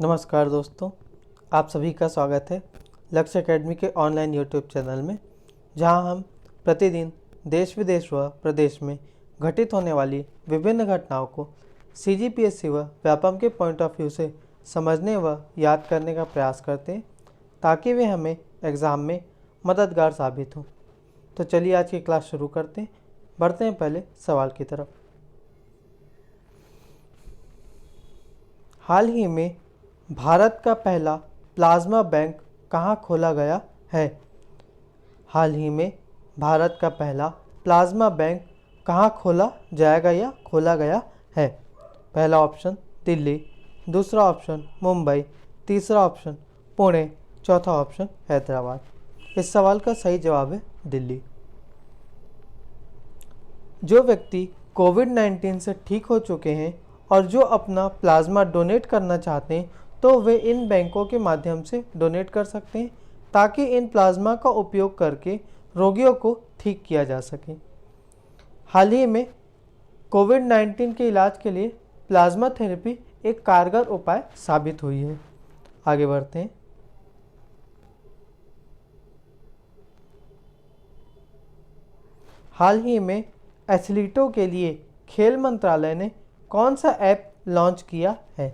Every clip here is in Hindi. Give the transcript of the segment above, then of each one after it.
नमस्कार दोस्तों, आप सभी का स्वागत है लक्ष्य एकेडमी के ऑनलाइन यूट्यूब चैनल में, जहां हम प्रतिदिन देश विदेश व प्रदेश में घटित होने वाली विभिन्न घटनाओं को सीजीपीएससी व व्यापम के पॉइंट ऑफ व्यू से समझने व याद करने का प्रयास करते हैं, ताकि वे हमें एग्ज़ाम में मददगार साबित हों। तो चलिए आज की क्लास शुरू करते हैं। बढ़ते हैं पहले सवाल की तरफ। हाल ही में भारत का पहला प्लाज्मा बैंक कहाँ खोला गया है? हाल ही में भारत का पहला प्लाज्मा बैंक कहाँ खोला जाएगा या खोला गया है? पहला ऑप्शन दिल्ली, दूसरा ऑप्शन मुंबई, तीसरा ऑप्शन पुणे, चौथा ऑप्शन हैदराबाद। इस सवाल का सही जवाब है दिल्ली। जो व्यक्ति कोविड-19 से ठीक हो चुके हैं और जो अपना प्लाज्मा डोनेट करना चाहते हैं, तो वे इन बैंकों के माध्यम से डोनेट कर सकते हैं, ताकि इन प्लाज्मा का उपयोग करके रोगियों को ठीक किया जा सके। हाल ही में कोविड-19 के इलाज के लिए प्लाज्मा थेरेपी एक कारगर उपाय साबित हुई है। आगे बढ़ते हैं। हाल ही में एथलीटों के लिए खेल मंत्रालय ने कौन सा ऐप लॉन्च किया है?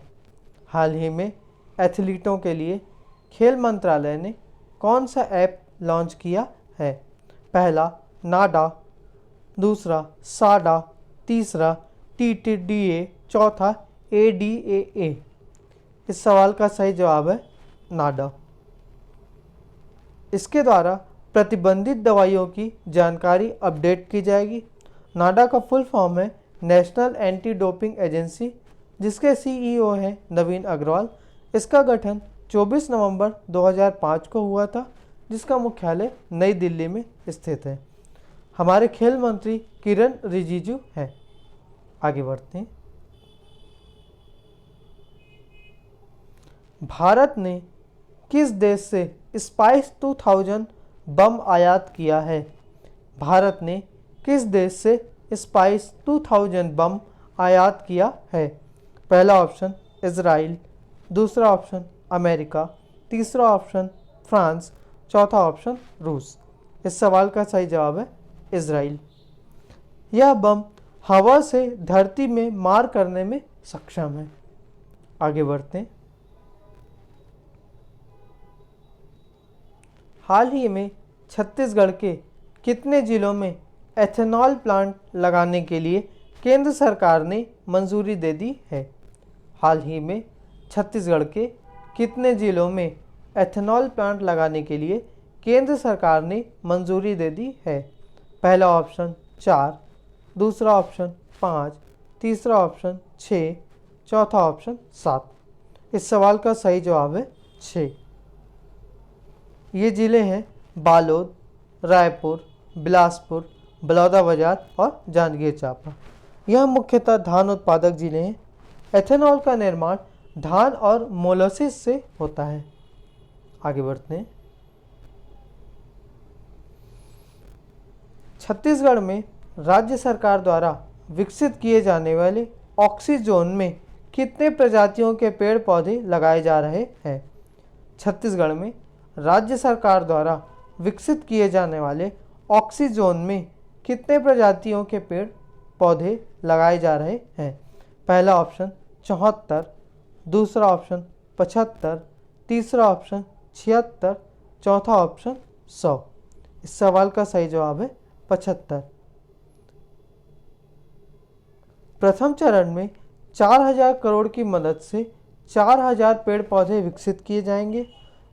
हाल ही में एथलीटों के लिए खेल मंत्रालय ने कौन सा ऐप लॉन्च किया है? पहला नाडा, दूसरा साडा, तीसरा TTDA, चौथा ADAA। इस सवाल का सही जवाब है नाडा। इसके द्वारा प्रतिबंधित दवाइयों की जानकारी अपडेट की जाएगी। नाडा का फुल फॉर्म है नेशनल एंटी डोपिंग एजेंसी, जिसके CEO हैं नवीन अग्रवाल। इसका गठन 24 नवंबर 2005 को हुआ था, जिसका मुख्यालय नई दिल्ली में स्थित है। हमारे खेल मंत्री किरण रिजिजू हैं। आगे बढ़ते हैं। भारत ने किस देश से स्पाइस 2000 बम आयात किया है? भारत ने किस देश से स्पाइस 2000 बम आयात किया है? पहला ऑप्शन इजराइल, दूसरा ऑप्शन अमेरिका, तीसरा ऑप्शन फ्रांस, चौथा ऑप्शन रूस। इस सवाल का सही जवाब है इजराइल। यह बम हवा से धरती में मार करने में सक्षम है। आगे बढ़ते हैं। हाल ही में छत्तीसगढ़ के कितने जिलों में एथेनॉल प्लांट लगाने के लिए केंद्र सरकार ने मंजूरी दे दी है? हाल ही में छत्तीसगढ़ के कितने जिलों में एथेनॉल प्लांट लगाने के लिए केंद्र सरकार ने मंजूरी दे दी है? पहला ऑप्शन 4, दूसरा ऑप्शन 5, तीसरा ऑप्शन 6, चौथा ऑप्शन 7। इस सवाल का सही जवाब है 6। ये ज़िले हैं बालोद, रायपुर, बिलासपुर, बलौदाबाजार और जांजगीर चांपा। यह मुख्यतः धान उत्पादक जिले हैं। एथेनॉल का निर्माण धान और मोलासिस से होता है। आगे बढ़ते हैं। छत्तीसगढ़ में राज्य सरकार द्वारा विकसित किए जाने वाले ऑक्सीजोन में कितने प्रजातियों के पेड़ पौधे लगाए जा रहे हैं? छत्तीसगढ़ में राज्य सरकार द्वारा विकसित किए जाने वाले ऑक्सीजोन में कितने प्रजातियों के पेड़ पौधे लगाए जा रहे हैं? पहला ऑप्शन 74, दूसरा ऑप्शन 75, तीसरा ऑप्शन 76, चौथा ऑप्शन 100। इस सवाल का सही जवाब है 75। प्रथम चरण में 4000 करोड़ की मदद से 4000 पेड़ पौधे विकसित किए जाएंगे।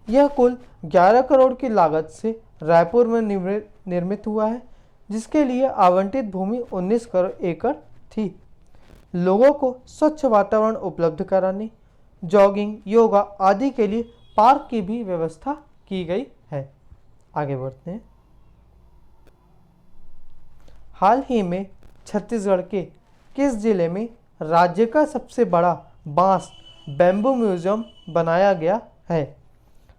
यह कुल 11 करोड़ की लागत से रायपुर में निर्मित हुआ है, जिसके लिए आवंटित भूमि 19 करोड़ एकड़ थी। लोगों को स्वच्छ वातावरण उपलब्ध कराने, जॉगिंग, योगा आदि के लिए पार्क की भी व्यवस्था की गई है। आगे बढ़ते हैं। हाल ही में छत्तीसगढ़ के किस जिले में राज्य का सबसे बड़ा बांस बैम्बू म्यूजियम बनाया गया है?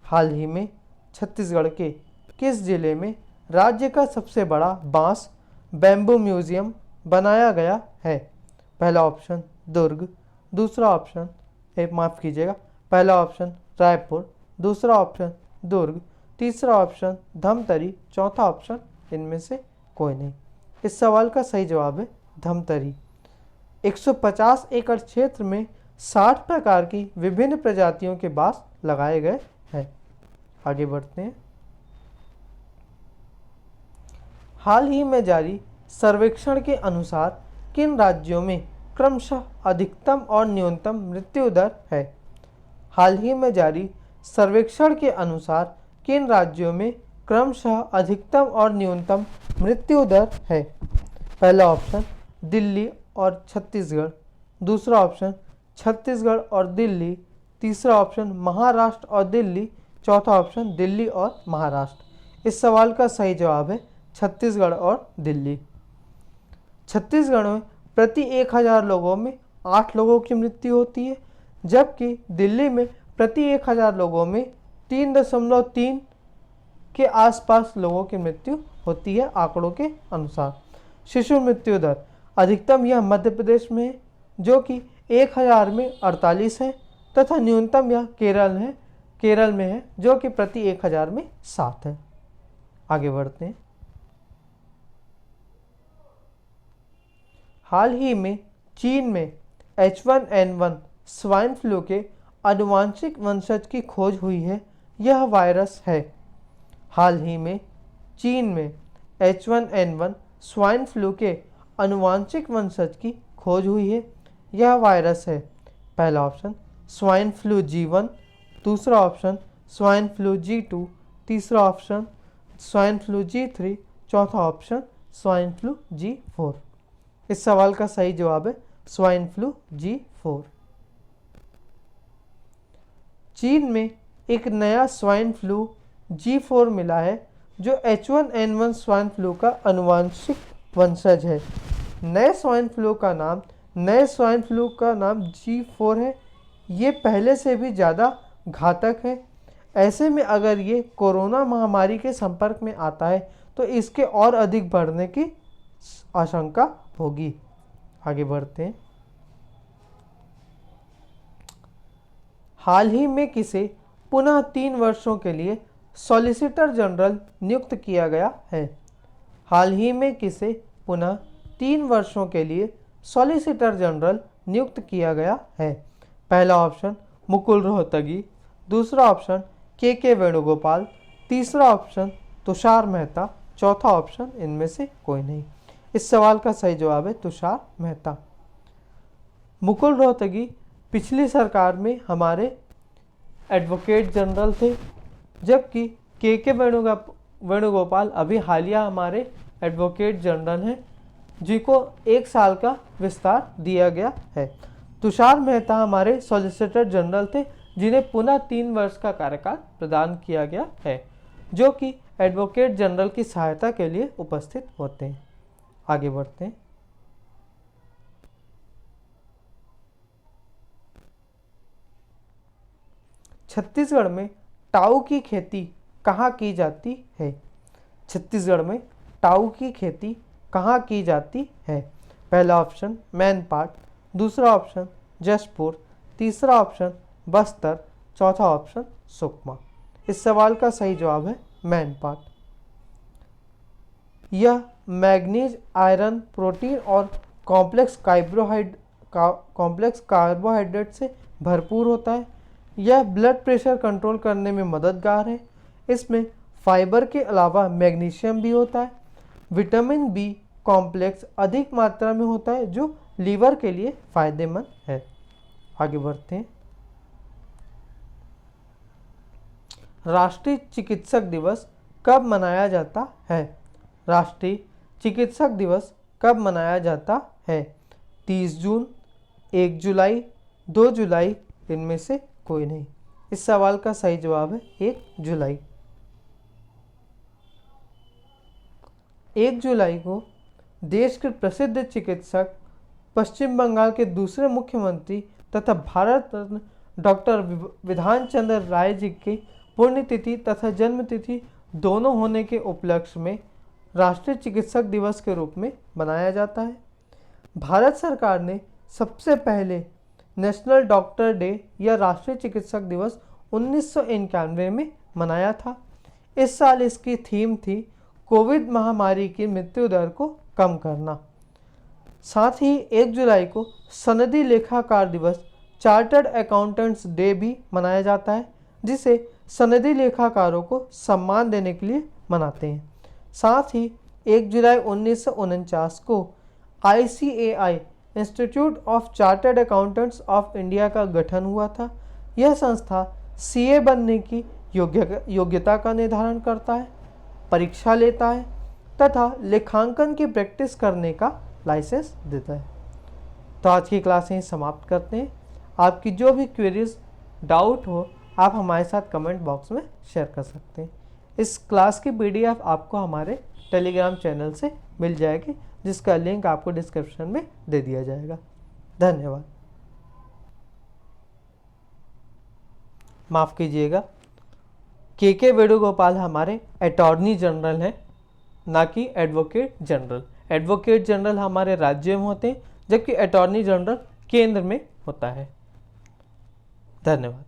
हाल ही में छत्तीसगढ़ के किस जिले में राज्य का सबसे बड़ा बांस बैम्बू म्यूजियम बनाया गया है? पहला ऑप्शन दुर्ग, दूसरा ऑप्शन माफ़ कीजिएगा पहला ऑप्शन रायपुर, दूसरा ऑप्शन दुर्ग, तीसरा ऑप्शन धमतरी, चौथा ऑप्शन इनमें से कोई नहीं। इस सवाल का सही जवाब है धमतरी। 150 एकड़ क्षेत्र में 60 प्रकार की विभिन्न प्रजातियों के बांस लगाए गए हैं। आगे बढ़ते हैं। हाल ही में जारी सर्वेक्षण के अनुसार किन राज्यों में क्रमशः अधिकतम और न्यूनतम मृत्यु दर है? हाल ही में जारी सर्वेक्षण के अनुसार किन राज्यों में क्रमशः अधिकतम और न्यूनतम मृत्यु दर है? पहला ऑप्शन दिल्ली और छत्तीसगढ़, दूसरा ऑप्शन छत्तीसगढ़ और दिल्ली, तीसरा ऑप्शन महाराष्ट्र और दिल्ली, चौथा ऑप्शन दिल्ली और महाराष्ट्र। इस सवाल का सही जवाब है छत्तीसगढ़ और दिल्ली। छत्तीसगढ़ में प्रति 1000 लोगों में 8 लोगों की मृत्यु होती है, जबकि दिल्ली में प्रति 1000 लोगों में 3.3 के आसपास लोगों की मृत्यु होती है आंकड़ों के अनुसार। शिशु मृत्यु दर अधिकतम यह मध्य प्रदेश में है जो कि 1000 में 48 है, तथा न्यूनतम यह केरल में है जो कि प्रति 1000 में 7 है। आगे बढ़ते हैं। हाल ही में चीन में H1N1 स्वाइन फ्लू के आनुवांशिक वंशज की खोज हुई है। यह वायरस है। हाल ही में चीन में H1N1 स्वाइन फ्लू के आनुवांशिक वंशज की खोज हुई है। यह वायरस है। पहला ऑप्शन स्वाइन फ्लू G1, दूसरा ऑप्शन स्वाइन फ्लू G2, तीसरा ऑप्शन स्वाइन फ्लू G3, चौथा ऑप्शन स्वाइन फ्लू G4। इस सवाल का सही जवाब है स्वाइन फ्लू G4। चीन में एक नया स्वाइन फ्लू G4 मिला है जो H1N1 स्वाइन फ्लू का आनुवांशिक वंशज है। नए स्वाइन फ्लू का नाम G4 है। ये पहले से भी ज़्यादा घातक है। ऐसे में अगर ये कोरोना महामारी के संपर्क में आता है तो इसके और अधिक बढ़ने की आशंका होगी। आगे बढ़ते हैं। हाल ही में किसे पुनः 3 वर्षों के लिए सॉलिसिटर जनरल नियुक्त किया गया है? हाल ही में किसे पुनः 3 वर्षों के लिए सॉलिसिटर जनरल नियुक्त किया गया है? पहला ऑप्शन मुकुल रोहतगी, दूसरा ऑप्शन के वेणुगोपाल, तीसरा ऑप्शन तुषार मेहता, चौथा ऑप्शन इनमें से कोई नहीं। इस सवाल का सही जवाब है तुषार मेहता। मुकुल रोहतगी पिछली सरकार में हमारे एडवोकेट जनरल थे, जबकि के वेणुगोपाल अभी हालिया हमारे एडवोकेट जनरल हैं, जिनको 1 साल का विस्तार दिया गया है। तुषार मेहता हमारे सॉलिसिटर जनरल थे, जिन्हें पुनः 3 वर्ष का कार्यकाल प्रदान किया गया है, जो कि एडवोकेट जनरल की सहायता के लिए उपस्थित होते हैं। आगे बढ़ते हैं। छत्तीसगढ़ में टाऊ की खेती कहाँ की जाती है? छत्तीसगढ़ में टाऊ की खेती कहाँ की जाती है? पहला ऑप्शन मैनपाट, दूसरा ऑप्शन जशपुर, तीसरा ऑप्शन बस्तर, चौथा ऑप्शन सुकमा। इस सवाल का सही जवाब है मैनपाट। यह मैग्नीज, आयरन, प्रोटीन और कॉम्प्लेक्स कार्बोहाइड्रेट से भरपूर होता है। यह ब्लड प्रेशर कंट्रोल करने में मददगार है। इसमें फाइबर के अलावा मैग्नीशियम भी होता है। विटामिन बी कॉम्प्लेक्स अधिक मात्रा में होता है, जो लीवर के लिए फायदेमंद है। आगे बढ़ते हैं। राष्ट्रीय चिकित्सक दिवस कब मनाया जाता है? राष्ट्रीय चिकित्सक दिवस कब मनाया जाता है? 30 जून, 1 जुलाई, 2 जुलाई, इनमें से कोई नहीं। इस सवाल का सही जवाब है 1 जुलाई। 1 जुलाई को देश के प्रसिद्ध चिकित्सक, पश्चिम बंगाल के दूसरे मुख्यमंत्री तथा भारत रत्न डॉक्टर विधान चंद्र राय जी की पुण्यतिथि तथा जन्मतिथि दोनों होने के उपलक्ष्य में राष्ट्रीय चिकित्सक दिवस के रूप में मनाया जाता है। भारत सरकार ने सबसे पहले नेशनल डॉक्टर डे या राष्ट्रीय चिकित्सक दिवस 1991 में मनाया था। इस साल इसकी थीम थी कोविड महामारी की मृत्यु दर को कम करना। साथ ही 1 जुलाई को सनदी लेखाकार दिवस, चार्टर्ड अकाउंटेंट्स डे भी मनाया जाता है, जिसे सनदी लेखाकारों को सम्मान देने के लिए मनाते हैं। साथ ही 1 जुलाई 1949 को ICAI institute of chartered accountants of India का गठन हुआ था। यह संस्था CA बनने की योग्यता का निर्धारण करता है, परीक्षा लेता है तथा लेखांकन की प्रैक्टिस करने का लाइसेंस देता है। तो आज की क्लास यहीं समाप्त करते हैं। आपकी जो भी क्वेरीज, डाउट हो, आप हमारे साथ कमेंट बॉक्स में शेयर कर सकते हैं। इस क्लास की PDF आपको हमारे टेलीग्राम चैनल से मिल जाएगी, जिसका लिंक आपको डिस्क्रिप्शन में दे दिया जाएगा। धन्यवाद। माफ़ कीजिएगा, KK वेणुगोपाल हमारे अटॉर्नी जनरल हैं, ना कि एडवोकेट जनरल। एडवोकेट जनरल हमारे राज्य में होते हैं, जबकि अटॉर्नी जनरल केंद्र में होता है। धन्यवाद।